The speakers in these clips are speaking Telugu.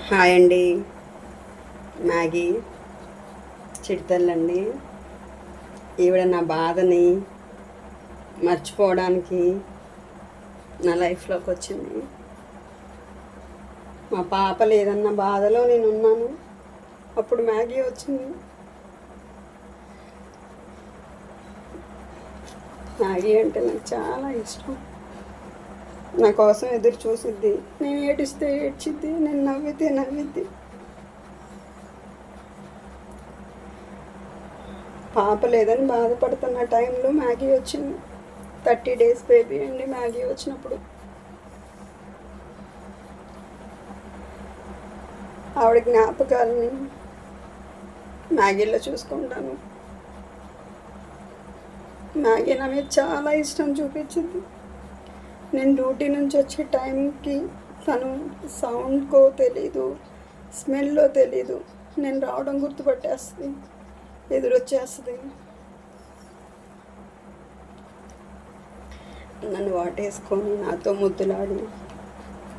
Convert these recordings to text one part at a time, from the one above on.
హాయ్ అండి. మ్యాగీ చిడతల్లండి. ఈవిడ నా బాధని మర్చిపోవడానికి నా లైఫ్లోకి వచ్చింది. మా పాప లేదన్న బాధలో నేను ఉన్నాను. అప్పుడు మ్యాగీ వచ్చింది. మ్యాగీ అంటే నాకు చాలా ఇష్టం. నా కోసం ఎదురు చూసిద్ది. నేను ఏడిస్తే ఏడ్చిద్ది, నేను నవ్వితే నవ్విద్ది. పాప లేదని బాధపడుతున్న టైంలో మ్యాగీ వచ్చింది. 30 days బేబీ అండి మ్యాగీ వచ్చినప్పుడు. ఆవిడ జ్ఞాపకాలని మ్యాగీలో చూసుకుంటాను. మ్యాగీ నా మీద చాలా ఇష్టం చూపించింది. నేను డ్యూటీ నుంచి వచ్చే టైంకి తను సౌండ్కో తెలీదు, స్మెల్లో తెలీదు. నేను రావడం గుర్తుపట్టేస్తుంది, ఎదురొచ్చేస్తుంది. నన్ను వాటేసుకొని నాతో ముద్దులాడి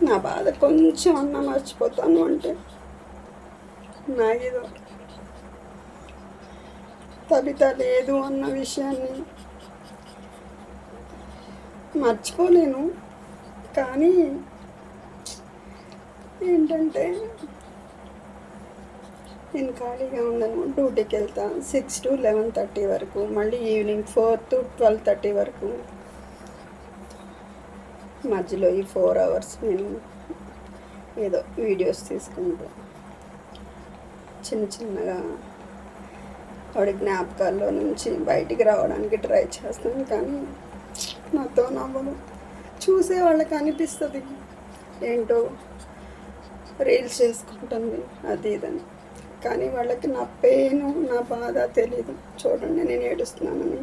నా బాధ కొంచెం అన్నా మర్చిపోతాను అంటే నాగేదో తబిత లేదు అన్న విషయాన్ని మర్చిపోలేను. కానీ ఏంటంటే నేను ఖాళీగా ఉండను. డ్యూటీకి వెళ్తాను 6 to 11:30 వరకు, మళ్ళీ ఈవినింగ్ 4 to 12:30 వరకు. మధ్యలో ఈ 4 hours నేను ఏదో వీడియోస్ తీసుకుంటూ చిన్న చిన్నగా ఆవిడ జ్ఞాపకాల్లో నుంచి బయటికి రావడానికి ట్రై చేస్తాను. కానీ నాతో నవ్వను. చూసే వాళ్ళకి అనిపిస్తుంది ఏంటో రీల్స్ చేసుకుంటుంది అది ఇదని. కానీ వాళ్ళకి నా పెయిన్, నా బాధ తెలీదు. చూడండి నేను ఏడుస్తున్నానని.